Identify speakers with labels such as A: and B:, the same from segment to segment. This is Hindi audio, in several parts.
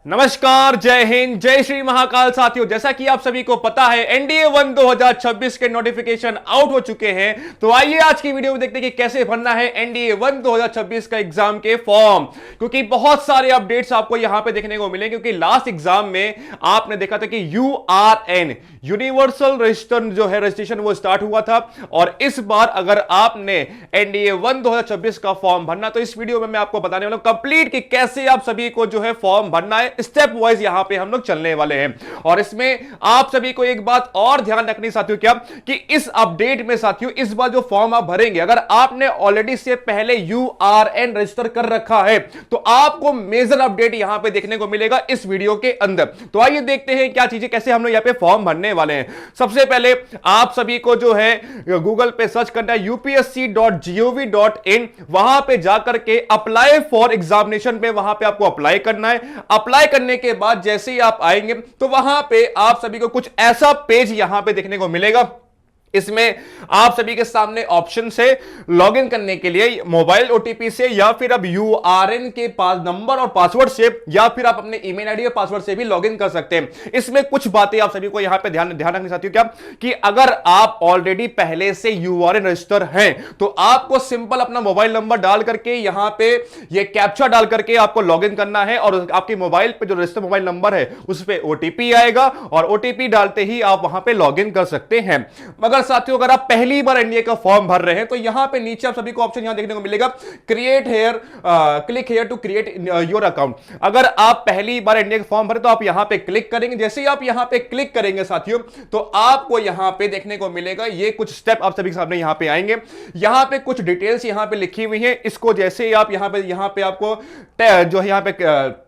A: नमस्कार, जय हिंद, जय श्री महाकाल। साथियों, जैसा कि आप सभी को पता है एनडीए 1 2026 के नोटिफिकेशन आउट हो चुके हैं। तो आइए आज की वीडियो में देखते हैं कि कैसे भरना है एनडीए 1 2026 का एग्जाम के फॉर्म, क्योंकि बहुत सारे अपडेट्स आपको यहां पे देखने को मिले। क्योंकि लास्ट एग्जाम में आपने देखा था कि यूआरएन यूनिवर्सल रजिस्टर जो है रजिस्ट्रेशन वो स्टार्ट हुआ था, और इस बार अगर आपने एनडीए 1 2026 का फॉर्म भरना तो इस वीडियो में मैं आपको बताने वाला हूं कंप्लीट कि कैसे आप सभी को जो है फॉर्म भरना है। स्टेप वाइज यहां पे हम लोग चलने वाले हैं। और इसमें आप सभी को एक बात और ध्यान रखनी साथियों, क्या कि इस अपडेट में साथियों इस बार जो फॉर्म आप भरेंगे, अगर आपने ऑलरेडी से पहले यूआरएन रजिस्टर कर रखा है तो आपको मेजर अपडेट यहां पे देखने को मिलेगा इस वीडियो के अंदर। तो आइए देखते हैं क्या चीजें, कैसे हम लोग यहां पे फॉर्म भरने वाले हैं। सबसे पहले आप सभी को जो है गूगल पे सर्च करना है upsc.gov.in, वहां पे जाकर के अप्लाई फॉर एग्जामिनेशन पे वहां पे आपको अप्लाई करना है। अप्लाई करने के बाद जैसे ही आप आएंगे तो वहां पे आप सभी को कुछ ऐसा पेज यहां पे देखने को मिलेगा। इसमें आप सभी के सामने ऑप्शन से लॉगिन करने के लिए मोबाइल ओटीपी से, या फिर अब यूआरएन के पास नंबर और पासवर्ड से, या फिर आप अपने ईमेल आईडी और पासवर्ड से भी लॉगिन कर सकते हैं। इसमें कुछ बातें आप सभी को यहां पे ध्यान रखनी चाहती हूं, क्या कि अगर आप ऑलरेडी पहले से यूआरएन रजिस्टर हैं तो आपको सिंपल अपना मोबाइल नंबर डाल करके यहां पे ये कैप्चा डाल करके आपको लॉगिन करना है, और आपके मोबाइल पे जो रजिस्टर मोबाइल नंबर है उस पर ओटीपी आएगा, और ओटीपी डालते ही आप वहां पे लॉगिन कर सकते हैं। मगर साथियों, अगर आप पहली बार एनडीए का फॉर्म भर रहे हैं तो यहां पे नीचे आप सभी को ऑप्शन यहां देखने को मिलेगा, create here, click here to create your account. अगर आप पहली बार एनडीए का फॉर्म भरे तो आप यहां पे क्लिक करेंगे। जैसे ही आप यहां पे क्लिक करेंगे साथियों तो आपको यहां पे देखने को मिलेगा ये कुछ स्टेप आप सभी के सामने यहां पे आएंगे। यहां पे कुछ डिटेल्स यहां पे लिखी हुई है, इसको जैसे ही आप यहां पे आपको जो है यहां पे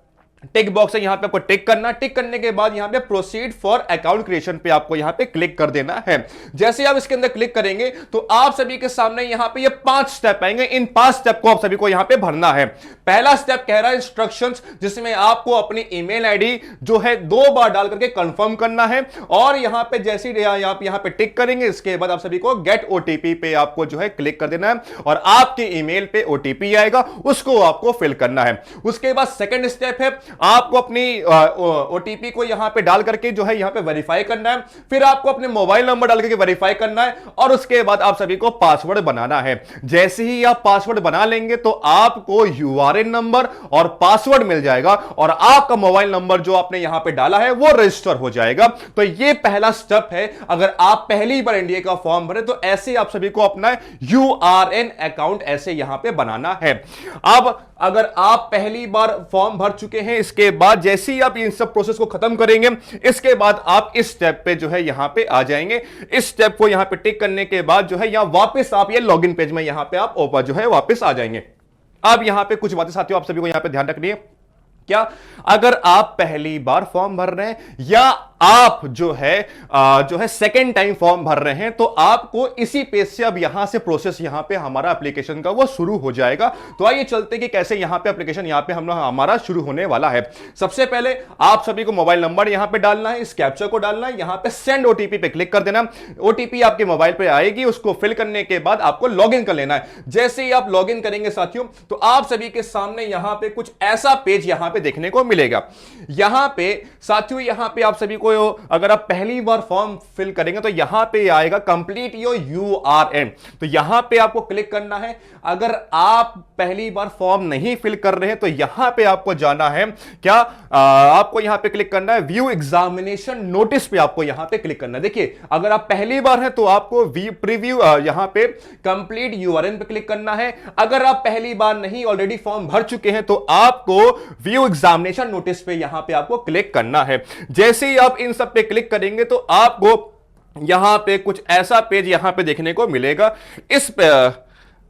A: टिक बॉक्स है, यहां पे आपको टिक करना। टिक करने के बाद यहां पे प्रोसीड फॉर अकाउंट क्रिएशन पे आपको यहां पे क्लिक कर देना है। जैसे ही आप इसके अंदर क्लिक करेंगे तो आप सभी के सामने यहां पे ये 5 स्टेप आएंगे। इन 5 स्टेप को आप सभी को यहां पे भरना है। पहला स्टेप कह रहा है इंस्ट्रक्शंस, जिसमें आपको अपनी ईमेल आईडी जो है 2 बार डाल करके कंफर्म करना है, और यहां पे जैसे ही आप यहां पे टिक करेंगे इसके बाद आप सभी को गेट ओटीपी पे आपको जो है क्लिक कर देना है, और आपके ईमेल पे ओटीपी आएगा, उसको आपको फिल करना है। उसके बाद सेकंड स्टेप है आपको अपनी ओटीपी को यहां पे डाल करके जो है यहां पे वेरीफाई करना है। फिर आपको अपने मोबाइल नंबर डाल करके वेरीफाई करना है, और उसके बाद आप सभी को पासवर्ड बनाना है। जैसे ही आप पासवर्ड बना लेंगे तो आपको यूआरएन नंबर और पासवर्ड मिल जाएगा, और आपका मोबाइल नंबर जो आपने यहां पे डाला है वो रजिस्टर हो जाएगा। तो ये पहला स्टेप है। अगर आप पहली बार एनडीए का फॉर्म भरे तो ऐसे आप सभी को अपना यूआरएन अकाउंट ऐसे यहां पे बनाना है। अब अगर आप पहली बार फॉर्म भर चुके हैं, इसके बाद जैसे ही आप इन सब प्रोसेस को खत्म करेंगे इसके बाद आप इस स्टेप पे जो है यहां पे आ जाएंगे। इस स्टेप को यहां पे टिक करने के बाद जो है यहां वापस आप ये लॉगिन पेज में यहां पे आप ऊपर जो है वापस आ जाएंगे। अब यहां पे कुछ बातें साथियों आप सभी को यहां पे ध्यान रखनी है, क्या अगर आप पहली बार फॉर्म भर रहे हैं या आप जो है सेकेंड टाइम फॉर्म भर रहे हैं तो आपको इसी पेज से अब यहां से प्रोसेस यहां पे हमारा एप्लीकेशन का वो शुरू हो जाएगा। तो आइए चलते कि कैसे यहां पे एप्लीकेशन यहां पे हमारा शुरू होने वाला है। सबसे पहले आप सभी को मोबाइल नंबर यहां पे डालना है, इस कैप्चा को डालना है, यहां पे सेंड ओटीपी पे क्लिक कर देना। ओटीपी आपके मोबाइल पे आएगी, उसको फिल करने के बाद आपको लॉगिन कर लेना है। जैसे ही आप लॉगिन करेंगे साथियों तो आप सभी के सामने यहां पे कुछ ऐसा पेज यहां पे देखने को मिलेगा। यहां पे साथियों यहां पे आप सभी को, अगर आप पहली बार फॉर्म फिल करेंगे तो यहां पे आएगा कंप्लीट योर यूआरएन, तो यहां पे आपको क्लिक करना है। अगर आप पहली बार फॉर्म नहीं फिल कर रहे हैं तो यहां पे आपको जाना है, क्या आपको यहां पे क्लिक करना है व्यू एग्जामिनेशन नोटिस पे आपको यहां पे क्लिक करना है। देखिए अगर आप पहली बार हैं तो आपको प्रीव्यू यहां पे कंप्लीट यूआरएन पे क्लिक करना है। अगर आप पहली बार नहीं ऑलरेडी फॉर्म भर चुके हैं तो आपको व्यू एग्जामिनेशन नोटिस पे यहां पे आपको क्लिक करना है। जैसे ही आप इन सब पे क्लिक करेंगे तो आपको यहां पे कुछ ऐसा पेज यहां पे देखने को मिलेगा। इस पे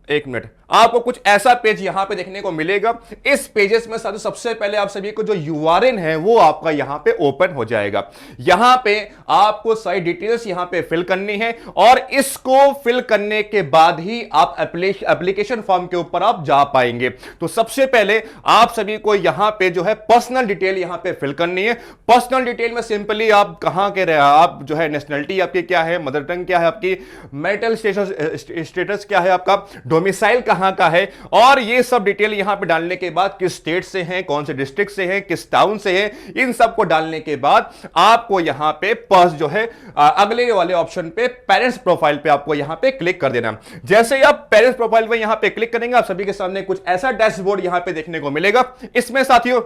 A: एक मिनट, आपको कुछ ऐसा पेज यहां पे देखने को मिलेगा। इस पेजेस में साथियों सबसे पहले आप सभी को जो यूआरएन है वो आपका यहां पे ओपन हो जाएगा। यहां पे आपको सारी डिटेल्स यहां पे फिल करनी है, और इसको फिल करने के बाद ही आप एप्लीकेशन फॉर्म के ऊपर आप जा पाएंगे। तो सबसे पहले आप सभी को यहां पे जो है पर्सनल डिटेल यहां पे फिल करनी है। पर्सनल डिटेल में सिंपली आप कहां के रहे, आप जो है नेशनलिटी आपकी क्या है, मदर टंग क्या है आपकी, मैरिटल स्टेटस क्या है आपका, डोमिसाइल कहां का है, और ये सब डिटेल यहां पे डालने के बाद किस स्टेट से हैं, कौन से डिस्ट्रिक्ट से हैं, किस टाउन से हैं, इन सबको डालने के बाद आपको यहां पे पर्स जो है अगले वाले ऑप्शन पे पेरेंट्स प्रोफाइल पे आपको यहां पे क्लिक कर देना। जैसे ही आप पेरेंट्स प्रोफाइल पे यहां पे क्लिक करेंगे, आप सभी के सामने कुछ ऐसा डैशबोर्ड यहां पे देखने को मिलेगा। इसमें साथियों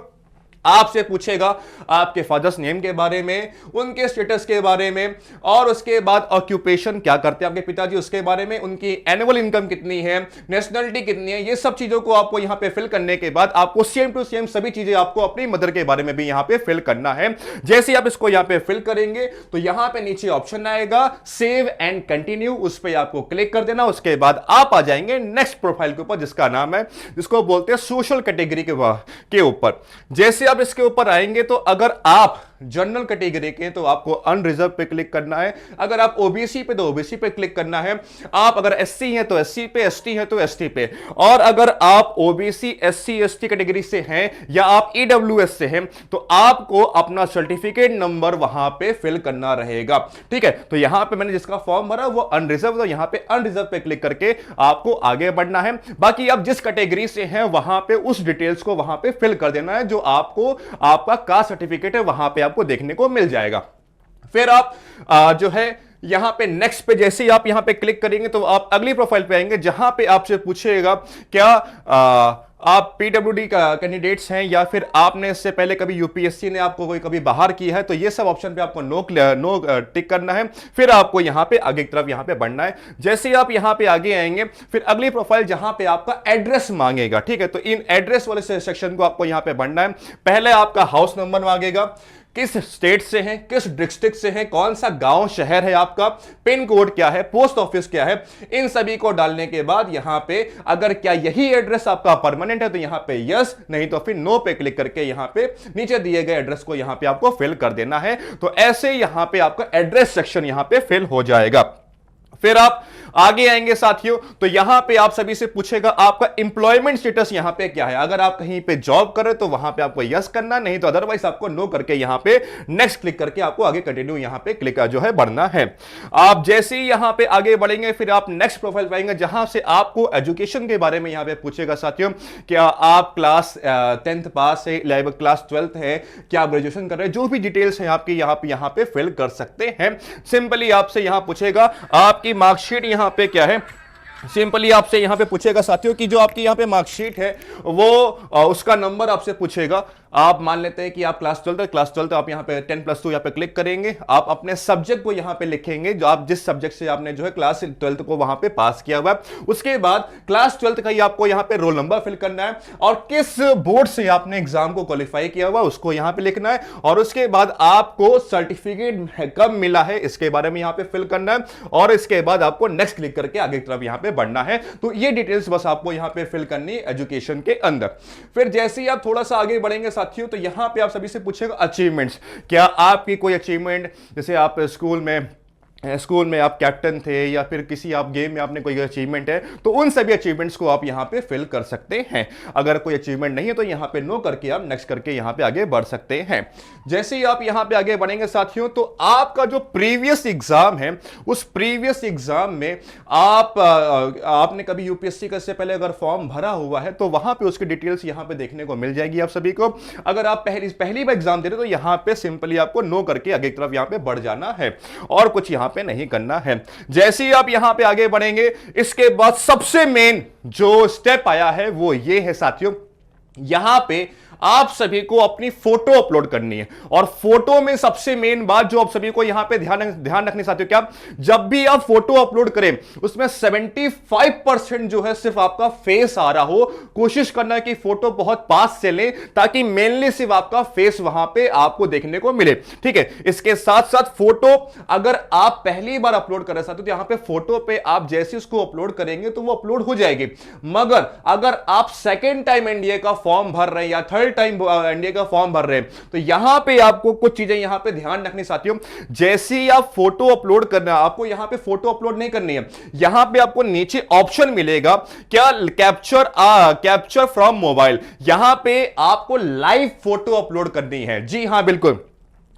A: आपसे पूछेगा आपके फादर्स नेम के बारे में, उनके स्टेटस के बारे में, और उसके बाद ऑक्यूपेशन क्या करते हैं आपके पिताजी उसके बारे में, उनकी एनुअल इनकम कितनी है, नेशनलिटी कितनी है, ये सब चीजों को आपको यहां पे फिल करने के बाद आपको सेम टू सेम सभी चीजें आपको अपनी मदर के बारे में भी यहां पे फिल करना है। जैसे आप इसको यहां पे फिल करेंगे तो यहां पे नीचे ऑप्शन आएगा सेव एंड कंटिन्यू, उस पर आपको क्लिक कर देना। उसके बाद आप आ जाएंगे नेक्स्ट प्रोफाइल के ऊपर, जिसका नाम है, जिसको बोलते हैं सोशल कैटेगरी के ऊपर। जैसे आप इसके ऊपर आएंगे तो अगर आप जनरल कैटेगरी के तो आपको अनरिजर्व पे क्लिक करना है, अगर आप ओबीसी पे तो ओबीसी पे क्लिक करना है, आप अगर एससी हैं तो एससी पे, एसटी हैं तो एसटी पे, और अगर आप ओबीसी एससी एसटी कैटेगरी से हैं या आप ईडब्ल्यूएस से हैं तो आपको अपना सर्टिफिकेट नंबर वहां पे फिल करना रहेगा। ठीक है, तो यहां पे मैंने जिसका फॉर्म भरा वो अनरिजर्व, तो यहां पे अनरिजर्व पे क्लिक करके आपको आगे बढ़ना है। बाकी आप जिस कैटेगरी से हैं वहां पे उस डिटेल्स को वहां पे फिल कर देना है जो आपको आपका कास्ट सर्टिफिकेट है वहां पे आपको देखने को मिल जाएगा। फिर आप जो है यहां पे नेक्स्ट पे जैसे ही आप यहां पे क्लिक करेंगे तो आप अगली प्रोफाइल पे आएंगे जहां पे आपसे पूछेगा क्या आप पीडब्ल्यूडी का कैंडिडेट्स हैं या फिर आपने इससे पहले कभी यूपीएससी ने आपको कोई कभी बाहर किया है, तो ये सब ऑप्शन पे आपको नो टिक करना है। फिर आपको यहां पे आगे की तरफ यहां पे बढ़ना है। जैसे ही आप यहां पे आगे आएंगे फिर अगली प्रोफाइल जहां पे आपका एड्रेस मांगेगा। ठीक है, तो इन एड्रेस वाले सेक्शन को आपको यहां पे बढ़ना है। पहले आपका हाउस नंबर मांगेगा, किस स्टेट से हैं, किस डिस्ट्रिक्ट से हैं, कौन सा गांव शहर है आपका, पिन कोड क्या है, पोस्ट ऑफिस क्या है, इन सभी को डालने के बाद यहां पे अगर क्या यही एड्रेस आपका परमानेंट है तो यहां पे यस, नहीं तो फिर नो पे क्लिक करके यहां पे नीचे दिए गए एड्रेस को यहां पे आपको फिल कर देना है। तो ऐसे यहां पे आपका एड्रेस सेक्शन यहां पे फिल हो जाएगा। फिर आप आगे आएंगे साथियों तो यहां पे आप सभी से पूछेगा आपका एम्प्लॉयमेंट स्टेटस यहां पे क्या है। अगर आप कहीं पे जॉब कर रहे तो वहां पे आपको यस करना, नहीं तो अदरवाइज आपको नो करके यहां पे नेक्स्ट क्लिक करके आपको आगे कंटिन्यू यहां पे क्लिक जो है बढ़ना है। आप जैसे ही यहां पे आगे बढ़ेंगे फिर आप नेक्स्ट प्रोफाइल पाएंगे जहां से आपको एजुकेशन के बारे में यहां पे पूछेगा साथियों, क्या आप क्लास 10th पास है, क्लास 12th है, क्या आप ग्रेजुएशन कर रहे हैं, जो भी डिटेल्स है आपकी यहां पे फिल कर सकते हैं। सिंपली आपसे यहां पूछेगा आपकी मार्कशीट यहां पे क्या है, सिंपली आपसे यहां पे पूछेगा साथियों कि जो आपकी यहां पे मार्कशीट है वो उसका नंबर आपसे पूछेगा। आप मान लेते हैं कि आप क्लास 12 आप यहां पे 10+2 यहां पे क्लिक करेंगे, आप अपने सब्जेक्ट को यहां पे लिखेंगे जो आप जिस सब्जेक्ट से आपने जो है क्लास 12 को वहां पे पास किया हुआ है। उसके बाद क्लास 12 का ही आपको यहां पे रोल नंबर फिल करना है और किस बोर्ड से आपने एग्जाम को क्वालिफाई किया हुआ उसको यहां पे लिखना है, और उसके बाद आपको सर्टिफिकेट कब मिला है इसके बारे में यहां पे फिल करना है, और इसके बाद आपको नेक्स्ट क्लिक करके आगे की तरफ यहां पे बढ़ना है। तो ये डिटेल्स बस आपको यहां पे फिल करनी है एजुकेशन के अंदर। फिर जैसे ही आप थोड़ा सा आगे बढ़ेंगे साथियों तो यहां पे आप सभी से पूछेगा अचीवमेंट्स, क्या आपकी कोई अचीवमेंट, जैसे आप स्कूल में आप कैप्टन थे या फिर किसी आप गेम में आपने कोई अचीवमेंट है तो उन सभी अचीवमेंट्स को आप यहां पे फिल कर सकते हैं। अगर कोई अचीवमेंट नहीं है तो यहां पे नो करके आप नेक्स्ट करके यहां पे आगे बढ़ सकते हैं। जैसे ही आप यहां पे आगे बढ़ेंगे साथियों तो आपका जो प्रीवियस एग्जाम है उस प्रीवियस एग्जाम में आपने कभी यूपीएससी का से पहले अगर फॉर्म भरा हुआ है तो वहां पे उसकी डिटेल्स यहां पे देखने को मिल जाएगी आप सभी को। अगर आप पहली बार एग्जाम दे रहे तो यहां पे सिंपली आपको नो करके आगे की तरफ यहां पे बढ़ जाना है और कुछ यहां पे नहीं करना है। जैसे ही आप यहां पे आगे बढ़ेंगे इसके बाद सबसे मेन जो स्टेप आया है वो ये है साथियों, यहां पे आप सभी को अपनी फोटो अपलोड करनी है। और फोटो में सबसे मेन बात जो आप सभी को यहां पे ध्यान रखनी साथियों, क्या जब भी आप फोटो अपलोड करें उसमें 75% जो है सिर्फ आपका फेस आ रहा हो। कोशिश करना है कि फोटो बहुत पास से लें ताकि मेनली सिर्फ आपका फेस वहां पे आपको देखने को मिले। ठीक है, इसके साथ साथ फोटो अगर आप पहली बार अपलोड कर रहे साथियों तो यहां पे फोटो पे आप जैसे उसको अपलोड करेंगे तो वो अपलोड हो जाएगी। मगर अगर आप सेकेंड टाइम एनडीए का फॉर्म भर रहे हैं या थर्ड टाइम एनडीए का फॉर्म भर रहे हैं तो यहां पे आपको कुछ चीजें यहां पे ध्यान रखनी साथियों। जैसे ही आप फोटो अपलोड करना है आपको यहां पे फोटो अपलोड नहीं करनी है, यहां पे आपको नीचे ऑप्शन मिलेगा क्या कैप्चर फ्रॉम मोबाइल, यहां पे आपको लाइव फोटो अपलोड करनी है। जी हां बिल्कुल,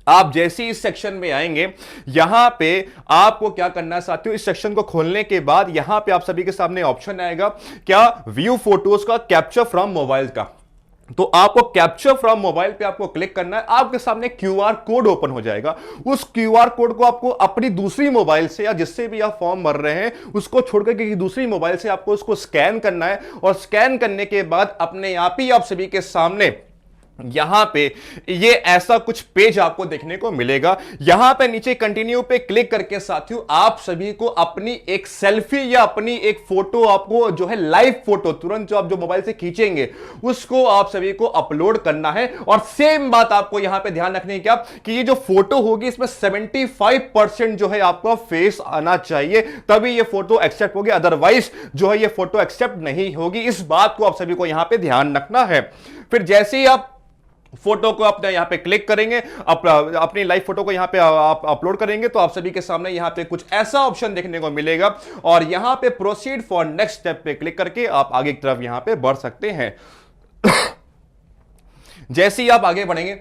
A: आप जैसे ही इस सेक्शन में आएंगे, यहां पे आपको क्या करना है साथियों, इस सेक्शन को खोलने के बाद यहां पे आप सभी के सामने ऑप्शन आएगा, क्या, व्यू फोटोज का, कैप्चर फ्रॉम मोबाइल का। तो आपको कैप्चर फ्रॉम मोबाइल पे आपको क्लिक करना है, आपके सामने क्यूआर कोड ओपन हो जाएगा। उस क्यूआर कोड को आपको अपनी दूसरी मोबाइल से या जिससे भी आप फॉर्म भर रहे हैं उसको छोड़कर किसी दूसरी मोबाइल से आपको उसको स्कैन करना है, और स्कैन करने के बाद अपने आप ही आप सभी के सामने यहां पे ये ऐसा कुछ पेज आपको देखने को मिलेगा। यहां पे नीचे कंटिन्यू पे क्लिक करके साथियों आप सभी को अपनी एक सेल्फी या अपनी एक फोटो, आपको जो है लाइव फोटो तुरंत जो आप जो मोबाइल से खींचेंगे उसको आप सभी को अपलोड करना है। और सेम बात आपको यहां पे ध्यान रखनी है क्या, कि ये जो फोटो होगी इसमें 75% जो है आपका फेस आना चाहिए, तभी ये फोटो एक्सेप्ट होगी, अदरवाइज जो है ये फोटो एक्सेप्ट नहीं होगी। इस बात को आप सभी को यहां पे ध्यान रखना है। फिर जैसे ही आप फोटो को अपने यहां पे क्लिक करेंगे, अपनी लाइव फोटो को यहां पे आप अपलोड करेंगे, तो आप सभी के सामने यहां पे कुछ ऐसा ऑप्शन देखने को मिलेगा, और यहां पे प्रोसीड फॉर नेक्स्ट स्टेप पे क्लिक करके आप आगे की तरफ यहां पे बढ़ सकते हैं। जैसे ही आप आगे बढ़ेंगे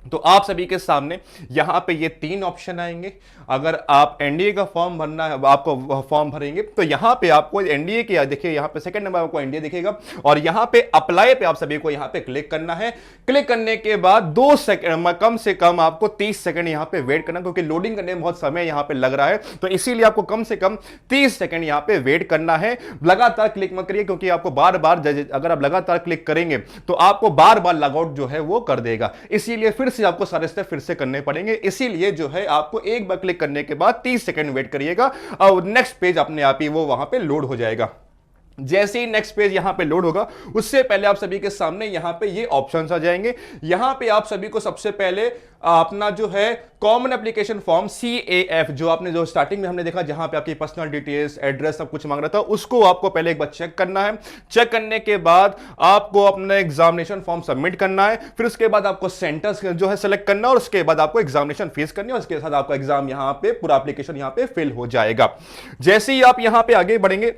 A: तो आप सभी के सामने यहां पे ये 3 ऑप्शन आएंगे। अगर आप एनडीए का फॉर्म भरना है, आपको फॉर्म भरेंगे तो यहां पे आपको एनडीए के, देखिए यहां पे सेकंड नंबर आपको एनडीए दिखेगा, और यहां पे अप्लाई पे आप सभी को यहां पे क्लिक करना है। क्लिक करने के बाद 2 सेकंड, कम से कम आपको 30 सेकंड यहां पे वेट करना, क्योंकि लोडिंग करने में बहुत समय यहां पे लग रहा है, तो इसीलिए आपको कम से कम 30 सेकंड यहां पे वेट करना है। लगातार क्लिक मत करिए, क्योंकि आपको बार बार, अगर आप लगातार क्लिक करेंगे तो आपको बार बार लॉगआउट जो है वो कर देगा, इसीलिए फिर से आपको सारे स्टेप फिर से करने पड़ेंगे। इसीलिए जो है आपको एक बार क्लिक करने के बाद 30 सेकंड वेट करिएगा, और नेक्स्ट पेज अपने आप ही वो वहां पे लोड हो जाएगा। जैसे ही नेक्स्ट पेज यहां पे लोड होगा, उससे पहले आप सभी के सामने यहां पे ये ऑप्शंस आ जाएंगे। यहां पे आप सभी को सबसे पहले अपना जो है कॉमन एप्लीकेशन फॉर्म CAF, जो आपने जो स्टार्टिंग में हमने देखा जहां पे आपकी पर्सनल डिटेल्स, एड्रेस सब कुछ मांग रहा था, उसको आपको पहले एक बार चेक करना है। चेक करने के बाद आपको अपना एग्जामिनेशन फॉर्म सबमिट करना है। फिर उसके बाद आपको सेंटर्स जो है सेलेक्ट करना है, और उसके बाद आपको एग्जामिनेशन फीस करनी है, और उसके साथ आपका एग्जाम यहां पे पूरा एप्लीकेशन यहां पे फिल हो जाएगा। जैसे ही आप यहां पे आगे बढ़ेंगे,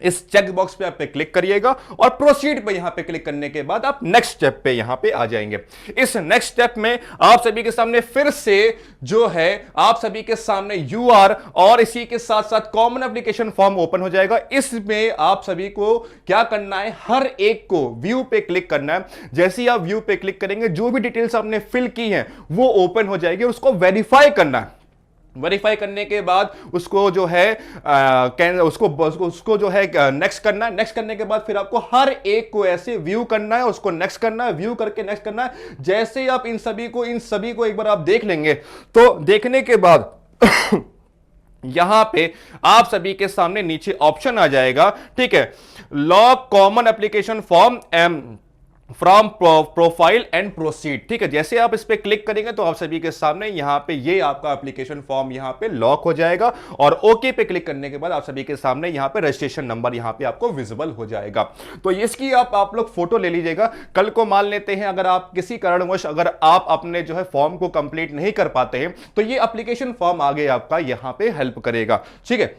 A: इस चेक बॉक्स पे आप पे क्लिक करिएगा, और प्रोसीड पे यहां पे क्लिक करने के बाद आप नेक्स्ट स्टेप पे यहां पे आ जाएंगे। इस नेक्स्ट स्टेप में आप सभी के सामने फिर से जो है आप सभी के सामने UR और इसी के साथ साथ कॉमन एप्लीकेशन फॉर्म ओपन हो जाएगा। इसमें आप सभी को क्या करना है, हर एक को व्यू पे क्लिक करना है। जैसे ही आप व्यू पे क्लिक करेंगे, जो भी डिटेल्स आपने फिल की हैं वो ओपन हो जाएगी, उसको वेरीफाई करना है। वेरीफाई करने के बाद उसको जो है उसको जो है नेक्स्ट करना है। नेक्स्ट करने के बाद फिर आपको हर एक को ऐसे व्यू करना है, उसको नेक्स्ट करना है, व्यू करके नेक्स्ट करना है। जैसे ही आप इन सभी को एक बार आप देख लेंगे, तो देखने के बाद यहां पे आप सभी के सामने नीचे ऑप्शन आ जाएगा, ठीक है, log common application form from profile and proceed. ठीक है, जैसे आप इस पे क्लिक करेंगे तो आप सभी के सामने यहां पे ये आपका एप्लीकेशन फॉर्म यहां पे लॉक हो जाएगा, और ओके पे क्लिक करने के बाद आप सभी के सामने यहां पे रजिस्ट्रेशन नंबर यहां पे आपको विजिबल हो जाएगा। तो इसकी आप लोग फोटो ले लीजिएगा। कल को मान लेते हैं अगर आप किसी कारणवश अगर आप अपने जो है फॉर्म को कंप्लीट नहीं कर पाते हैं, तो ये एप्लीकेशन फॉर्म आगे आपका यहां पे हेल्प करेगा। ठीक है,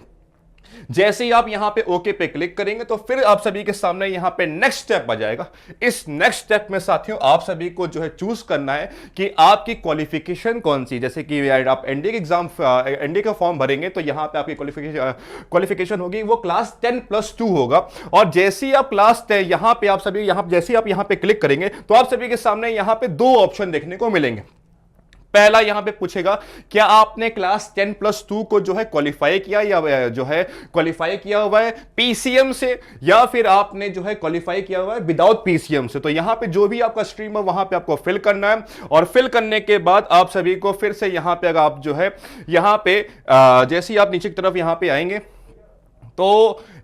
A: जैसे ही आप यहां पे ओके पे क्लिक करेंगे तो फिर आप सभी के सामने यहां पे नेक्स्ट स्टेप आ जाएगा। इस नेक्स्ट स्टेप में साथियों आप सभी को जो है चूज करना है कि आपकी क्वालिफिकेशन कौन सी। जैसे कि आप एनडीए के एग्जाम, एनडीए का फॉर्म भरेंगे तो यहां पे आपकी क्वालिफिकेशन होगी वो क्लास 10+2 होगा। और जैसे ही आप क्लास 10 यहां पे आप सभी जैसे ही आप यहां पे क्लिक करेंगे तो आप सभी के सामने यहां पे 2 ऑप्शन देखने को मिलेंगे। पहला यहां पे पूछेगा क्या आपने क्लास 10+2 को जो है क्वालिफाई किया, या जो है क्वालिफाई किया हुआ है पीसीएम से, या फिर आपने जो है क्वालिफाई किया हुआ है विदाउट पीसीएम से। तो यहां पे जो भी आपका स्ट्रीम है वहां पे आपको फिल करना है, और फिल करने के बाद आप सभी को फिर से यहां पे अगर आप जो है यहां पे जैसे ही आप नीचे की तरफ यहां पे आएंगे तो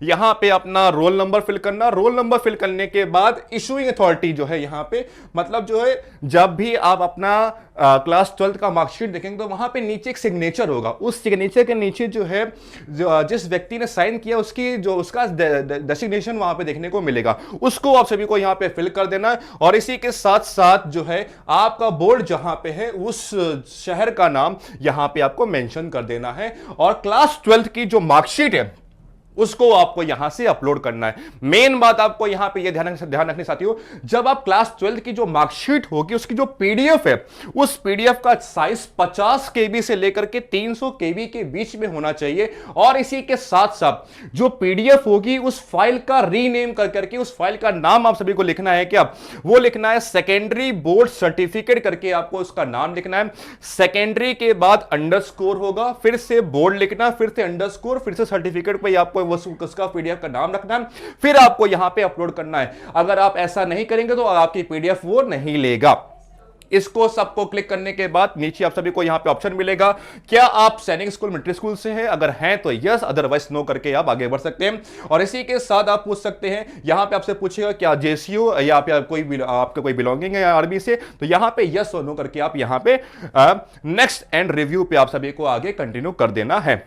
A: यहां पे अपना रोल नंबर फिल करना। रोल नंबर फिल करने के बाद इशूइंग अथॉरिटी जो है यहां पे, मतलब जो है जब भी आप अपना क्लास 12 का मार्कशीट देखेंगे तो वहां पे नीचे एक सिग्नेचर होगा। उस सिग्नेचर के नीचे जो है जिस व्यक्ति ने साइन किया उसकी जो उसका डेसिग्नेशन वहां पे देखने को मिलेगा, उसको आप सभी को यहां पे फिल कर देना है। और इसी के साथ साथ जो है आपका बोर्ड जहां पे है उस शहर का नाम यहां पे आपको मेंशन कर देना है। और क्लास 12 की जो मार्कशीट है उसको आपको यहां से अपलोड करना है। मेन बात आपको यहां पे ये ध्यान रखनी साथियों, जब आप क्लास 12 की जो मार्कशीट होगी उसकी जो पीडीएफ है, उस पीडीएफ का साइज 50 केबी से लेकर के 300 केबी के बीच में होना चाहिए। और इसी के साथ साथ जो पीडीएफ होगी उस फाइल का रीनेम कर करके उस फाइल का नाम आप सभी को लिखना है। क्या वो लिखना है? सेकेंडरी बोर्ड सर्टिफिकेट करके आपको उसका नाम लिखना है। सेकेंडरी के बाद अंडरस्कोर होगा, फिर से बोर्ड लिखना, फिर से अंडरस्कोर, फिर से सर्टिफिकेट पे आपको उसका पीडीएफ का नाम रखना है, फिर आपको यहां पे अपलोड करना है। अगर आप ऐसा नहीं करेंगे तो आपकी पीडीएफ वो नहीं लेगा। इसको सबको क्लिक करने के बाद नीचे आप सभी को यहां पे ऑप्शन मिलेगा, क्या आप सैनिक स्कूल मिलिट्री स्कूल से हैं? अगर हैं तो यस, अदरवाइज नो करके आप आगे बढ़ सकते हैं। और इसी के साथ आप पूछ सकते हैं, यहां पे आपसे पूछेगा क्या जेसीओ या कोई आपका कोई बिलोंगिंग है आर्मी से, तो यहां पे यस और नो करके आप यहां पे नेक्स्ट एंड रिव्यू पे आप सभी को आगे कंटिन्यू कर देना है।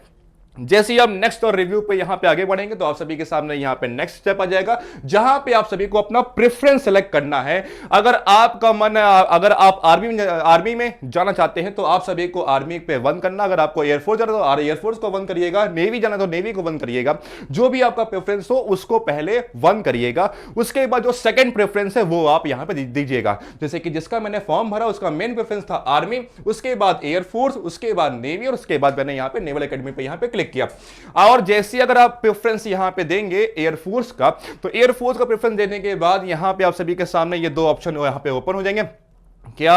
A: जैसे ही आप नेक्स्ट और रिव्यू पे यहां पे आगे बढ़ेंगे तो आप सभी के सामने यहां पे नेक्स्ट स्टेप आ जाएगा, जहां पे आप सभी को अपना प्रेफरेंस सेलेक्ट करना है। अगर आपका मन, अगर आप आर्मी में जाना चाहते हैं तो आप सभी को आर्मी पे 1 करना, अगर आपको एयरफोर्स जाना तो एयरफोर्स को 1 करिएगा, नेवी जाना तो नेवी को 1 करिएगा। जो भी आपका प्रेफरेंस हो उसको पहले 1 करिएगा, उसके बाद जो सेकंड प्रेफरेंस है वो आप यहां पे दीजिएगा। जैसे कि जिसका मैंने फॉर्म भरा उसका मेन प्रेफरेंस था आर्मी, उसके बाद एयरफोर्स, उसके बाद नेवी और उसके बाद मैंने यहां पे नेवल एकेडमी पे यहां पे क्लिक किया। और जैसे अगर आप प्रेफरेंस यहां पे देंगे एयरफोर्स का, तो एयरफोर्स का प्रेफरेंस देने के बाद यहां पे आप सभी के सामने ये 2 ऑप्शन यहां पे ओपन हो जाएंगे। क्या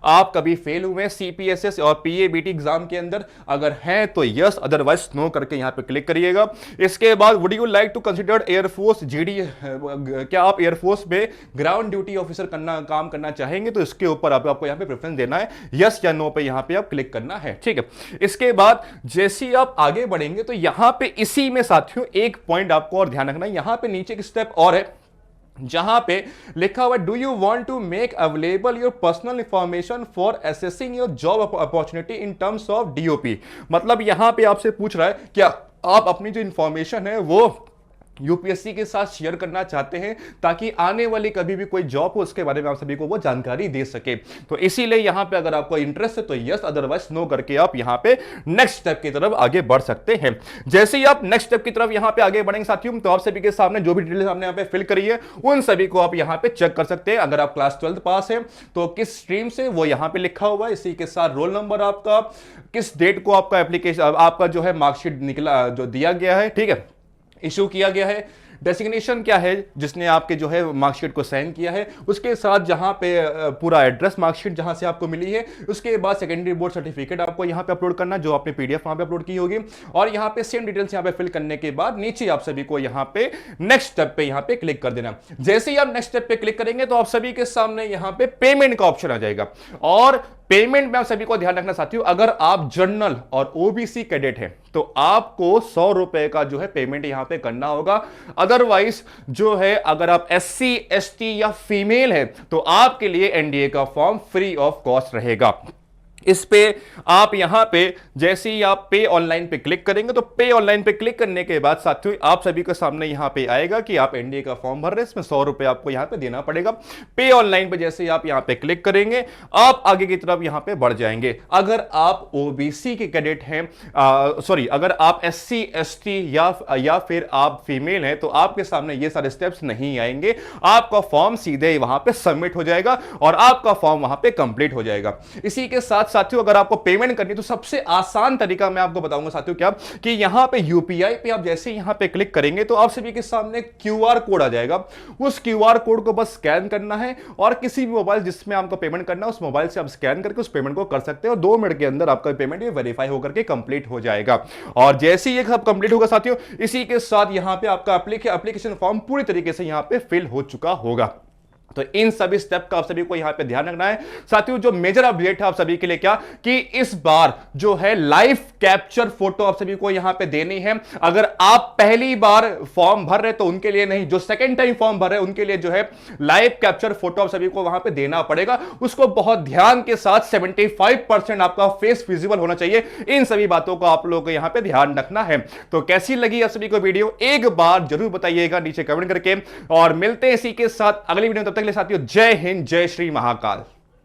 A: आप कभी फेल हुए सीपीएसएस और पीएबीटी एग्जाम के अंदर? अगर हैं तो यस, अदरवाइज नो करके यहां पे क्लिक करिएगा। इसके बाद would you like to consider air force GD, क्या आप एयरफोर्स में ग्राउंड ड्यूटी ऑफिसर काम करना चाहेंगे? तो इसके ऊपर आपको यहां पे प्रेफरेंस देना है, यस या नो पे यहां पे आप क्लिक करना है। ठीक है, इसके बाद जैसे ही आप आगे बढ़ेंगे तो यहां पे इसी में साथियों एक पॉइंट आपको और ध्यान रखना है, यहां पे नीचे एक स्टेप और है जहां पे लिखा हुआ do you want to make available your personal information for assessing your job opportunity in terms of DOP. मतलब यहां पे आपसे पूछ रहा है क्या आप अपनी जो इंफॉर्मेशन है वो यूपीएससी के साथ शेयर करना चाहते हैं, ताकि आने वाली कभी भी कोई जॉब हो उसके बारे में आप सभी को वो जानकारी दे सके। तो इसीलिए यहां पे अगर आपको इंटरेस्ट है तो यस, अदरवाइज नो करके आप यहां पे नेक्स्ट स्टेप की तरफ आगे बढ़ सकते हैं। जैसे ही आप नेक्स्ट स्टेप की तरफ यहां पे आगे बढ़ेंगे साथियों, तो आप सभी के सामने जो भी डिटेल्स आपने यहां पे फिल करी है उन सभी को आप यहां पे चेक कर सकते हैं। अगर आप क्लास 12 पास है तो किस स्ट्रीम से वो यहां पे लिखा हुआ है, इसी के साथ रोल नंबर आपका, किस डेट को आपका एप्लीकेशन आपका जो है मार्कशीट निकला जो दिया गया है, ठीक है, इशू किया गया है, डेसिग्नेशन क्या है जिसने आपके जो है मार्कशीट को साइन किया है, उसके साथ जहां पे पूरा एड्रेस मार्कशीट जहां से आपको मिली है, उसके बाद सेकेंडरी बोर्ड सर्टिफिकेट आपको यहां पे अपलोड करना, जो आपने पीडीएफ वहां पे अपलोड की होगी। और यहां पे सेम डिटेल्स यहां पे फिल करने के बाद नीचे आप सभी को यहां पे नेक्स्ट स्टेप पे यहां पे क्लिक कर देना। जैसे ही आप नेक्स्ट स्टेप पे क्लिक करेंगे तो आप सभी के सामने यहां पे पेमेंट का ऑप्शन आ जाएगा। और पेमेंट में आप सभी को ध्यान रखना साथियों, अगर आप जनरल और ओबीसी कैडेट हैं तो आपको 100 रुपए का जो है पेमेंट यहां पे करना होगा। अदरवाइज जो है अगर आप एससी एसटी या फीमेल है तो आपके लिए एनडीए का फॉर्म फ्री ऑफ कॉस्ट रहेगा। इस पे आप यहां पे जैसे ही आप पे ऑनलाइन पे क्लिक करेंगे तो पे ऑनलाइन पे क्लिक करने के बाद साथियों आप सभी के सामने यहां पे आएगा कि आप एनडीए का फॉर्म भर रहे हैं, इसमें 100 रुपए आपको यहां पे देना पड़ेगा। पे ऑनलाइन पे जैसे ही आप यहां पे क्लिक करेंगे आप आगे की तरफ यहां पे बढ़ जाएंगे। अगर आप ओबीसी के कैडेट हैं, सॉरी, अगर आप एससी एसटी या फिर आप फीमेल हैं तो आपके सामने ये सारे स्टेप्स नहीं आएंगे। आपका फॉर्म सीधे वहां पे सबमिट हो जाएगा और आपका फॉर्म वहां पे कंप्लीट हो जाएगा। इसी के साथ साथियों अगर आपको पेमेंट करनी है तो सबसे आसान तरीका मैं आपको बताऊंगा साथियों, क्या कि यहां पे यूपीआई पे आप जैसे यहां पे क्लिक करेंगे तो आप सभी के सामने क्यूआर कोड आ जाएगा। उस क्यूआर कोड को बस स्कैन करना है और किसी भी मोबाइल जिसमें आपको पेमेंट करना है उस मोबाइल से आप स्कैन करके उस पेमेंट को कर सकते हैं और 2 मिनट के अंदर आपका पेमेंट ये वेरीफाई होकर के कंप्लीट हो जाएगा। और जैसे ही ये सब कंप्लीट होगा साथियों, इसी के साथ यहां पे आपका एप्लीकेशन फॉर्म पूरी तरीके से यहां पे फिल हो चुका होगा। तो इन सभी स्टेप का आप सभी को यहां पे ध्यान रखना है साथियों। जो मेजर अपडेट है आप सभी के लिए क्या कि इस बार जो है लाइव कैप्चर फोटो आप सभी को यहां पे देनी है। अगर आप पहली बार फॉर्म भर रहे तो उनके लिए नहीं, जो सेकंड टाइम फॉर्म भर रहे उनके लिए जो है लाइव कैप्चर फोटो आप सभी को वहां पे देना पड़ेगा। उसको बहुत ध्यान के साथ 75% आपका फेस विजिबल होना चाहिए। इन सभी बातों को आप लोगों को यहां पे ध्यान रखना है। तो कैसी लगी आप सभी को वीडियो एक बार जरूर बताइएगा नीचे कमेंट करके, और मिलते हैं इसी के साथ अगली वीडियो। तब तक साथियों जय हिंद, जय श्री महाकाल।